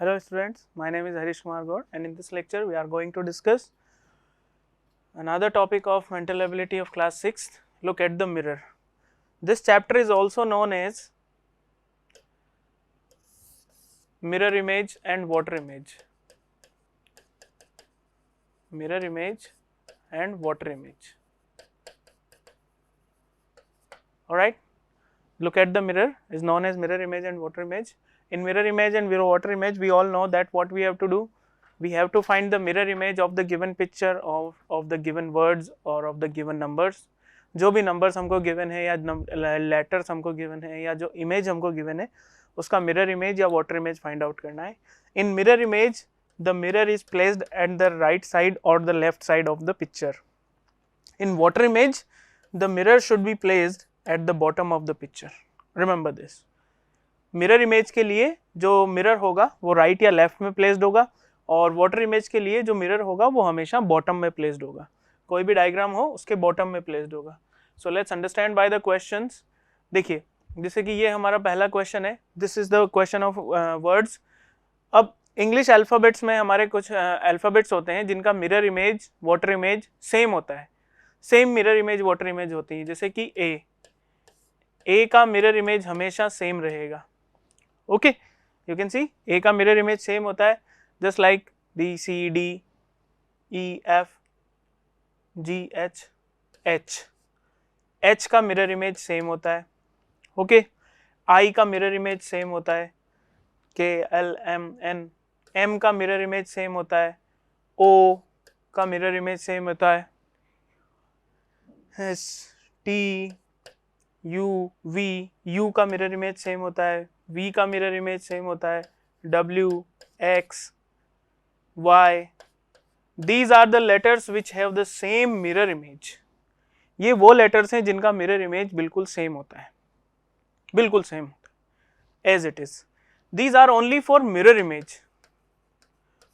Hello students, my name is Harish Kumar Gaur and in this lecture we are going to discuss another topic of mental ability of class 6th, look at the mirror. This chapter is also known as mirror image and water image. Mirror image and water image. Alright, look at the mirror is known as mirror image and water image. In mirror image and water image we all know that what we have to do, we have to find the mirror image of the given picture of the given words or of the given numbers. जो भी numbers हमको given है या letters हमको given है या जो image हमको given है उसका mirror image या water image find out करना है. In mirror image the mirror is placed at the right side or the left side of the picture. In water image the mirror should be placed at the bottom of the picture. Remember this. Mirror image के लिए जो mirror होगा वो right या left में placed होगा और water image के लिए जो मिरर होगा वो हमेशा बॉटम में प्लेस्ड होगा. कोई भी डायग्राम हो उसके बॉटम में प्लेस्ड होगा. So let's understand by the questions. देखिए जैसे कि ये हमारा पहला क्वेश्चन है, this is the question of words. अब इंग्लिश अल्फ़ाबेट्स में हमारे कुछ अल्फ़ाबेट्स होते हैं जिनका mirror image water image same होता है, same mirror image water image होती है. जैसे कि ए का मिरर इमेज हमेशा सेम रहेगा. ओके, यू कैन सी ए का मिरर इमेज सेम होता है just like B C D E F G H H. H का मिरर इमेज सेम होता है. ओके, आई का मिरर इमेज सेम होता है, K L M N. M का मिरर इमेज सेम होता है, ओ का मिरर इमेज सेम होता है, S T U V. U का मिरर इमेज सेम होता है, V का मिरर इमेज सेम होता है, W, X, Y. These are the letters which have the same mirror image. ये वो लेटर्स हैं जिनका मिरर इमेज बिल्कुल सेम होता है, बिल्कुल सेम होता है as it is. These are only for mirror image.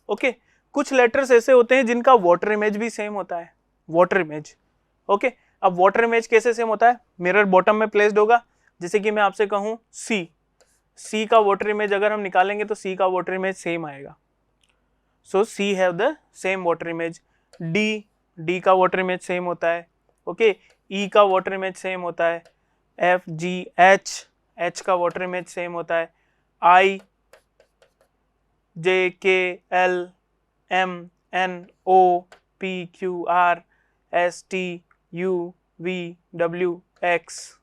Okay, कुछ लेटर्स ऐसे होते हैं जिनका वाटर इमेज भी सेम होता है, वाटर इमेज. ओके, अब वाटर इमेज कैसे सेम होता है? मिरर बॉटम में प्लेस्ड होगा. जैसे कि मैं आपसे कहूँ सी का वाटर इमेज अगर हम निकालेंगे तो सी का वाटर इमेज सेम आएगा. So C have the same water image. D का वाटर इमेज सेम होता है. ओके, ई का वाटर इमेज सेम होता है. एफ जी एच का वाटर इमेज सेम होता है. I J K L M N O P Q R S T U V W X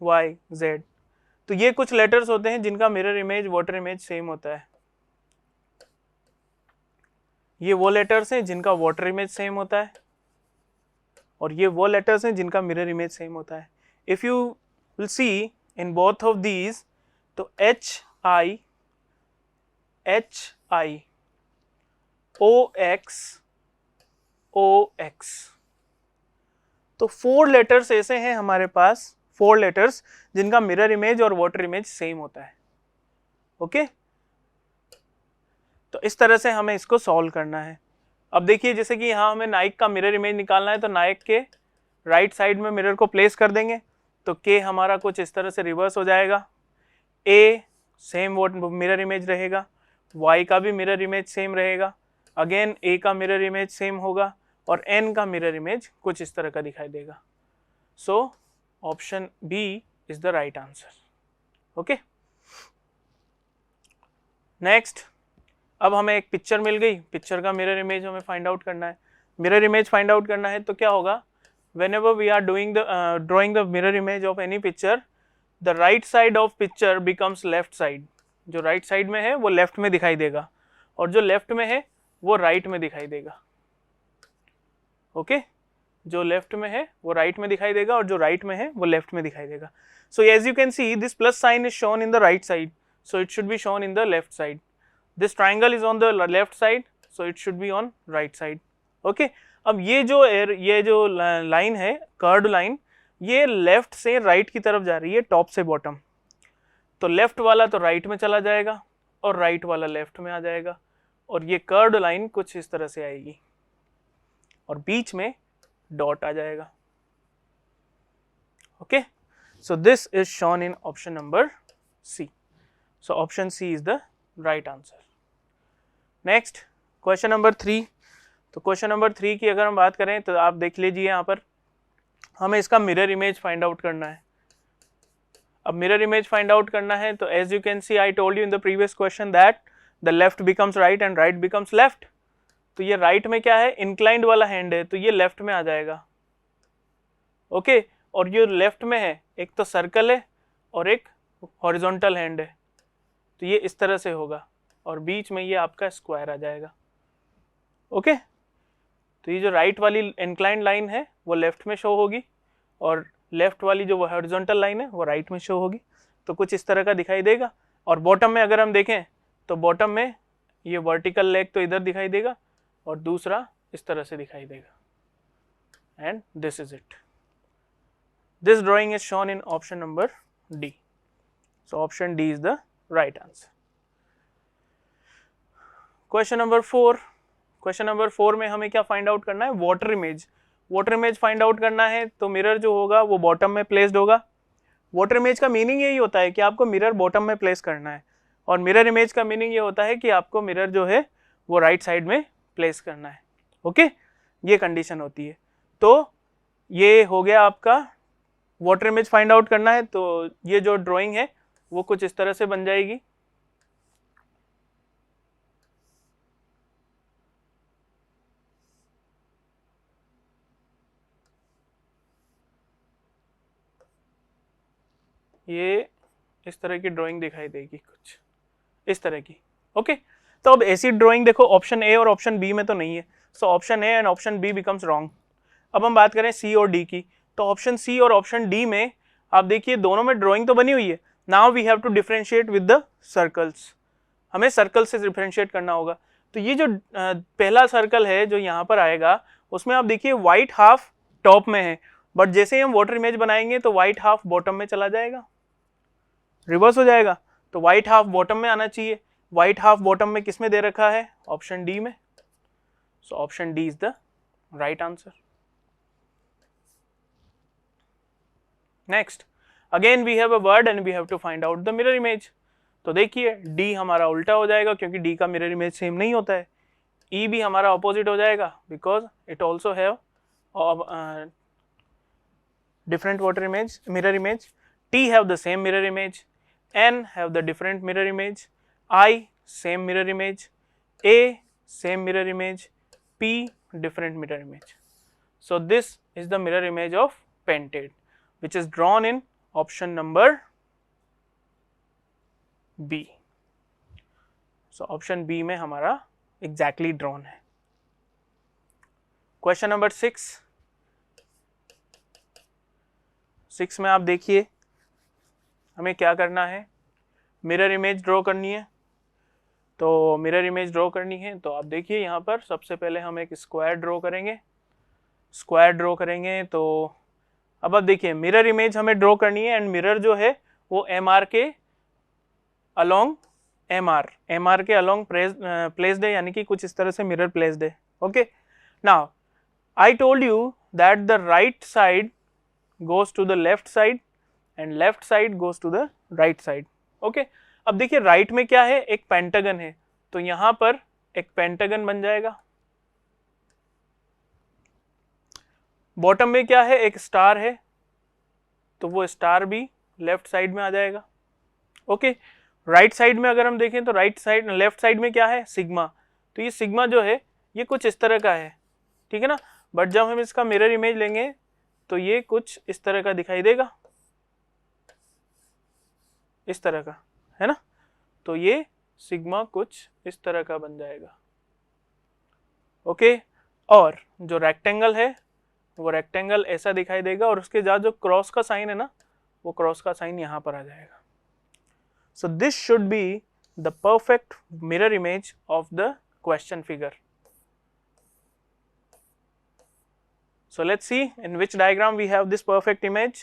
Y Z. तो ये कुछ लेटर्स होते हैं जिनका mirror image water image same होता है. ये वो लेटर्स हैं जिनका वाटर इमेज सेम होता है और ये वो लेटर्स हैं जिनका मिरर इमेज सेम होता है. If you will see in both of these तो एच आई ओ एक्स तो 4 लेटर्स ऐसे हैं हमारे पास, 4 लेटर्स जिनका मिरर इमेज और वाटर इमेज सेम होता है. ओके, तो इस तरह से हमें इसको सॉल्व करना है. अब देखिए जैसे कि यहाँ हमें नाइक का मिरर इमेज निकालना है तो नाइक के राइट साइड में मिरर को प्लेस कर देंगे तो के हमारा कुछ इस तरह से रिवर्स हो जाएगा. ए सेम मिरर इमेज रहेगा, वाई का भी मिरर इमेज सेम रहेगा, अगेन ए का मिरर इमेज सेम होगा और एन का मिरर इमेज कुछ इस तरह का दिखाई देगा. So option B is the right answer. Okay, next. अब हमें एक पिक्चर मिल गई, पिक्चर का मिरर इमेज हमें फाइंड आउट करना है. मिरर इमेज फाइंड आउट करना है तो क्या होगा, whenever we are drawing the mirror image of any picture, the right side of picture becomes left side. जो राइट साइड में है वो लेफ्ट में दिखाई देगा और जो लेफ्ट में है वो राइट में दिखाई देगा. ओके, जो लेफ्ट में है वो राइट में दिखाई देगा और जो राइट में है वो लेफ्ट में दिखाई देगा. So as you can see this plus sign is shown in the right side, so it should be shown in the left side. This triangle is on the left side, so it should be on right side. Okay, अब ये जो line है curved line, ये left से right की तरफ जा रही है, टॉप से बॉटम. तो लेफ्ट वाला तो राइट में चला जाएगा और राइट वाला लेफ्ट में आ जाएगा और ये कर्व्ड लाइन कुछ इस तरह से आएगी और बीच में डॉट आ जाएगा. Okay, so this is shown in option number C. So option C is the right answer. Next question number 3। तो क्वेश्चन नंबर 3 की अगर हम बात करें तो आप देख लीजिए यहाँ पर हमें इसका मिरर इमेज फाइंड आउट करना है। अब मिरर इमेज फाइंड आउट करना है तो as you can see I told you in the previous question that the left becomes right and right becomes left. तो ये राइट में क्या है, इंक्लाइंड वाला हैंड है, तो ये लेफ्ट में आ जाएगा। ओके और ये लेफ्ट में है एक तो सर्कल है और एक हॉरिजॉन्टल हैंड है, तो ये इस तरह से होगा और बीच में ये आपका स्क्वायर आ जाएगा। ओके तो ये जो राइट वाली इंक्लाइंड लाइन है वो लेफ्ट में शो होगी और लेफ्ट वाली जो हॉरिजॉन्टल लाइन है वो राइट में शो होगी। तो कुछ इस तरह का दिखाई देगा। और बॉटम में अगर हम देखें तो बॉटम में ये वर्टिकल लेग तो इधर दिखाई देगा और दूसरा इस तरह से दिखाई देगा। And this is it. This drawing is shown in option number D. So option D is the right answer. Question number 4। Question number 4 में हमें क्या फाइंड आउट करना है, water image. Water image find out करना है तो mirror जो होगा वो बॉटम में प्लेस्ड होगा। वाटर इमेज का मीनिंग यही होता है कि आपको मिरर बॉटम में प्लेस करना है और मिरर इमेज का मीनिंग ये होता है कि आपको मिरर जो है वो राइट साइड में प्लेस करना है। ओके ये कंडीशन होती है। तो ये हो गया आपका वाटर इमेज फाइंड आउट करना है। तो ये जो ड्राइंग है वो कुछ इस तरह से बन जाएगी। ये इस तरह की ड्राइंग दिखाई देगी कुछ इस तरह की। ओके तो अब ऐसी ड्राइंग देखो ऑप्शन ए और ऑप्शन बी में तो नहीं है, so option A and option B becomes wrong. अब हम बात करें सी और डी की, तो ऑप्शन सी और ऑप्शन डी में आप देखिए दोनों में ड्राइंग तो बनी हुई है। Now we have to differentiate with the circles. हमें सर्कल से डिफरेंशिएट करना होगा। तो ये जो पहला सर्कल है जो यहाँ पर आएगा उसमें आप देखिए व्हाइट हाफ टॉप में है, बट जैसे ही हम वाटर इमेज बनाएंगे तो व्हाइट हाफ बॉटम में चला जाएगा, रिवर्स हो जाएगा। तो व्हाइट हाफ बॉटम में आना चाहिए। व्हाइट हाफ बॉटम में किस में दे रखा है, ऑप्शन डी में। So option D is the right answer. Next again we have a word and we have to find out the mirror image. तो देखिए डी हमारा उल्टा हो जाएगा क्योंकि डी का मिरर इमेज सेम नहीं होता है। ई भी हमारा ऑपोजिट हो जाएगा because it also have different water image mirror image. T have the same mirror image, N have the different mirror image, I same mirror image, A same mirror image, P different mirror image. So this is the mirror image of pentade which is drawn in option number B. So option B में हमारा exactly drawn है। Question number 6 में आप देखिए हमें क्या करना है, मिरर इमेज ड्रॉ करनी है। तो मिरर इमेज ड्रॉ करनी है तो आप देखिए यहाँ पर सबसे पहले हम एक स्क्वायर ड्रॉ करेंगे। स्क्वायर ड्रॉ करेंगे तो अब आप देखिए मिरर इमेज हमें ड्रॉ करनी है एंड मिरर जो है वो एम आर के अलोंग एम आर के अलोंग प्लेस्ड है, यानी कि कुछ इस तरह से मिरर प्लेस्ड है। Okay now I told you that the right side goes to the left side and left side goes to the right side. Okay अब देखिए राइट में क्या है, एक पेंटागन है, तो यहां पर एक पेंटागन बन जाएगा। बॉटम में क्या है, एक स्टार है, तो वो स्टार भी लेफ्ट साइड में आ जाएगा। ओके राइट साइड में अगर हम देखें तो राइट साइड लेफ्ट साइड में क्या है, सिग्मा, तो ये सिग्मा जो है ये कुछ इस तरह का है, ठीक है ना। बट जब हम इसका मिरर इमेज लेंगे तो ये कुछ इस तरह का दिखाई देगा, इस तरह का, है ना। तो ये सिग्मा कुछ इस तरह का बन जाएगा। ओके और जो रेक्टेंगल है वो रेक्टेंगल ऐसा दिखाई देगा और उसके साथ जो क्रॉस का साइन है ना, वो क्रॉस का साइन यहां पर आ जाएगा। So this should be the perfect mirror image of the question figure. So let's see in which diagram we have this perfect image.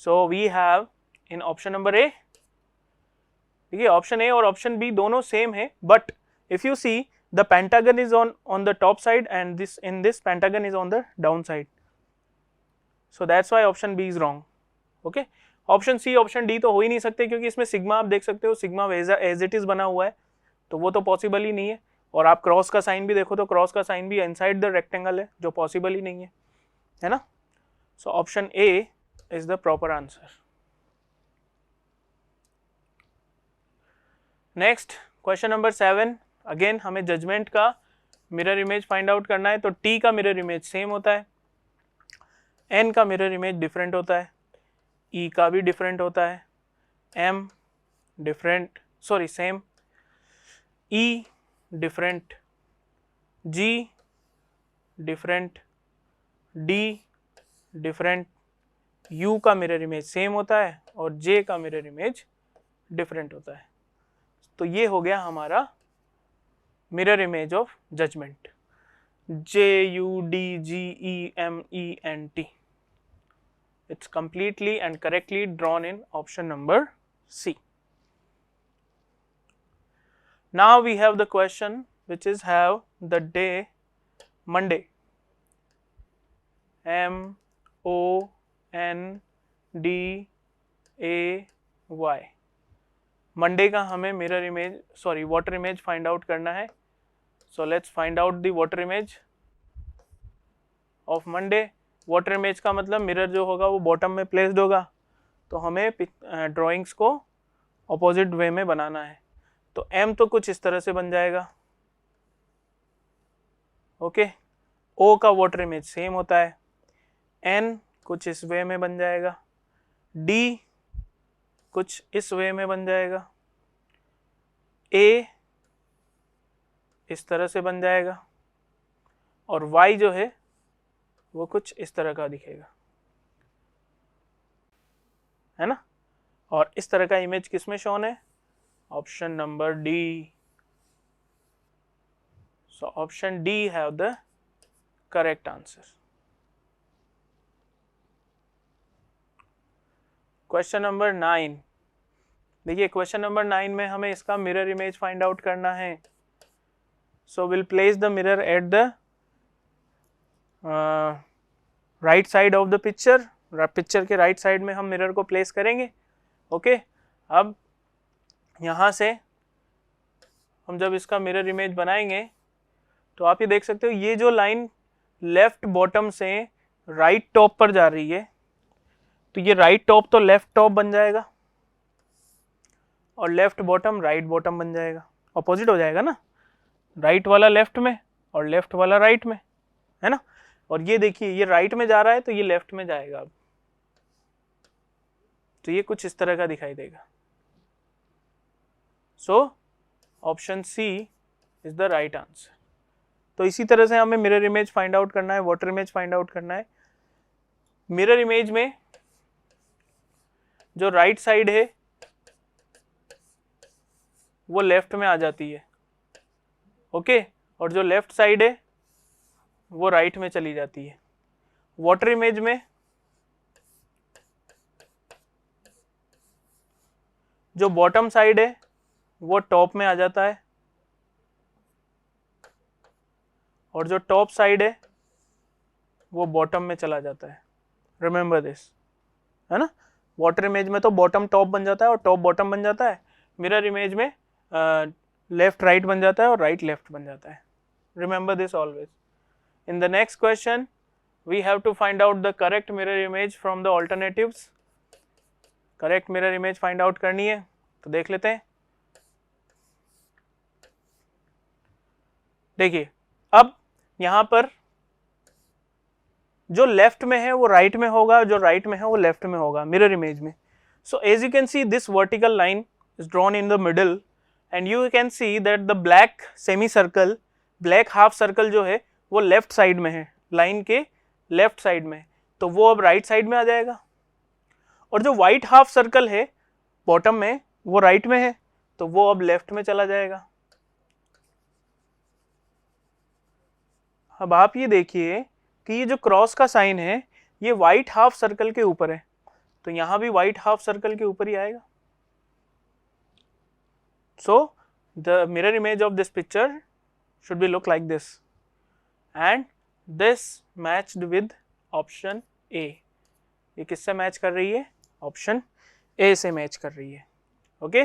So we have in option number A, देखिए option A और option B दोनों same है, but if you see the pentagon is on the top side and this pentagon is on the down side. So that's why option B is wrong. Okay, option C option D तो हो ही नहीं सकते क्योंकि इसमें sigma आप देख सकते हो, सिग्मा एज इट इज बना हुआ है, तो वो तो पॉसिबल ही नहीं है। और आप क्रॉस का साइन भी देखो तो क्रॉस का साइन भी इनसाइड द रेक्टेंगल है, जो पॉसिबल ही नहीं है ना। सो option A is the proper answer. Next question number 7, again हमें जजमेंट का मिरर इमेज फाइंड आउट करना है। तो टी का मिरर इमेज सेम होता है, एन का मिरर इमेज डिफरेंट होता है, ई का भी डिफरेंट होता है, M different sorry same, E different, G different, D different, U का मिरर इमेज सेम होता है और जे का मिरर इमेज डिफरेंट होता है। तो ये हो गया हमारा mirror image of judgement, J U D G E M E N T. It's completely and correctly drawn in option number C. Now we have the question which is have the day Monday, M O N D A Y। Monday का हमें mirror image sorry water image find out करना है। So let's find out the water image of Monday. Water image का मतलब mirror जो होगा वो bottom में प्लेस्ड होगा, तो हमें ड्राइंग्स को ऑपोजिट वे में बनाना है। तो एम तो कुछ इस तरह से बन जाएगा, ओके। ओ का वाटर इमेज सेम होता है, एन कुछ इस वे में बन जाएगा, डी कुछ इस वे में बन जाएगा, ए इस तरह से बन जाएगा और वाई जो है वो कुछ इस तरह का दिखेगा, है ना। और इस तरह का इमेज किसमें शोन है? Option number D. So option D have the correct answer. Question number 9, देखिए क्वेश्चन नंबर 9 में हमें इसका मिरर इमेज फाइंड आउट करना है। So will place the mirror at the right side of the picture. Picture के right side में हम mirror को प्लेस करेंगे, ओके। अब यहाँ से हम जब इसका मिरर इमेज बनाएंगे तो आप ये देख सकते हो, ये जो लाइन लेफ्ट बॉटम से राइट टॉप पर जा रही है, तो ये राइट टॉप तो लेफ्ट टॉप बन जाएगा और लेफ्ट बॉटम राइट बॉटम बन जाएगा, ऑपोजिट हो जाएगा ना, राइट वाला लेफ्ट में और लेफ्ट वाला राइट में, है ना। और ये देखिए ये राइट में जा रहा है तो ये लेफ्ट में जाएगा अब, तो ये कुछ इस तरह का दिखाई देगा। So option C is the right answer. तो इसी तरह से हमें मिरर इमेज फाइंड आउट करना है, वाटर इमेज फाइंड आउट करना है। मिरर इमेज में जो राइट साइड है वो लेफ्ट में आ जाती है, ओके, और जो लेफ्ट साइड है वो राइट में चली जाती है। वाटर इमेज में जो बॉटम साइड है वो टॉप में आ जाता है और जो टॉप साइड है वो बॉटम में चला जाता है। रिमेंबर दिस, है ना। वाटर इमेज में तो बॉटम टॉप बन जाता है और टॉप बॉटम बन जाता है, मिरर इमेज में लेफ्ट राइट बन जाता है और राइट लेफ्ट बन जाता है। Remember this always. In the next question, we have to find out the correct mirror image from the alternatives. Correct mirror image find out करनी है, तो देख लेते हैं। देखिए अब यहाँ पर जो लेफ्ट में है वो राइट में होगा, जो राइट में है वो लेफ्ट में होगा मिरर इमेज में। So as you can see, this vertical line is drawn in the middle and you can see that the black semicircle, black half circle जो है वो लेफ्ट साइड में है, लाइन के लेफ्ट साइड में, तो वो अब राइट साइड में आ जाएगा। और जो वाइट हाफ सर्कल है बॉटम में वो राइट में है, तो वो अब लेफ्ट में चला जाएगा। अब आप ये देखिए कि ये जो क्रॉस का साइन है ये वाइट हाफ सर्कल के ऊपर है, तो यहां भी वाइट हाफ सर्कल के ऊपर ही आएगा। So the mirror image of this picture should be look like this and this matched with option A। ये किससे मैच कर रही है? ऑप्शन ए से मैच कर रही है, ओके।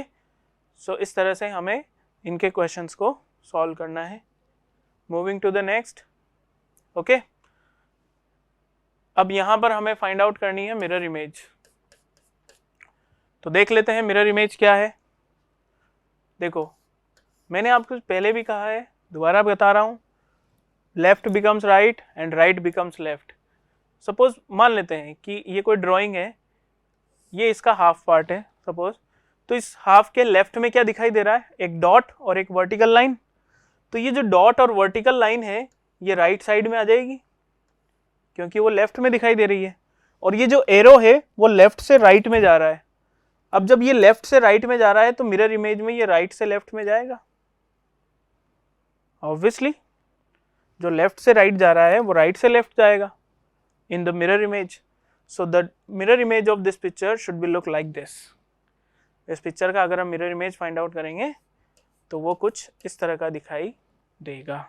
सो इस तरह से हमें इनके क्वेश्चंस को सॉल्व करना है। Moving to the next. Okay, अब यहाँ पर हमें फाइंड आउट करनी है मिरर इमेज। तो देख लेते हैं मिरर इमेज क्या है। देखो, मैंने आपको पहले भी कहा है, दोबारा बता रहा हूँ, left becomes right and right becomes left. Suppose मान लेते हैं कि ये कोई ड्राइंग है, ये इसका हाफ पार्ट है सपोज, तो इस हाफ के लेफ्ट में क्या दिखाई दे रहा है, एक डॉट और एक वर्टिकल लाइन। तो ये जो डॉट और वर्टिकल लाइन है ये राइट साइड में आ जाएगी क्योंकि वो लेफ्ट में दिखाई दे रही है, और ये जो एरो है वो लेफ्ट से राइट में जा रहा है। अब जब ये लेफ्ट से राइट में जा रहा है तो मिरर इमेज में ये राइट से लेफ्ट में जाएगा। ऑब्वियसली जो लेफ्ट से राइट जा रहा है वो राइट से लेफ्ट जाएगा in the mirror image. So the mirror image of this picture should be look like this. इस पिक्चर का अगर हम मिरर इमेज फाइंड आउट करेंगे तो वो कुछ इस तरह का दिखाई देगा।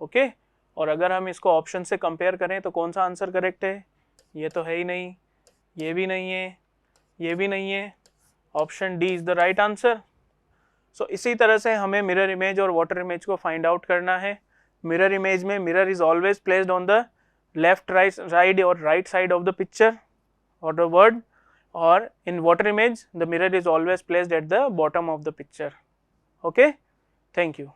ओके, और अगर हम इसको ऑप्शन से कंपेयर करें तो कौन सा आंसर करेक्ट है, ये तो है ही नहीं, ये भी नहीं है, ये भी नहीं है, option D is the right answer. So इसी तरह से हमें मिरर इमेज और वाटर इमेज को फाइंड आउट करना है। मिरर इमेज में mirror is always placed on the left right side और right side of the picture और द वर्ड, और in water image the mirror is always placed at the bottom of the picture. Okay, thank you.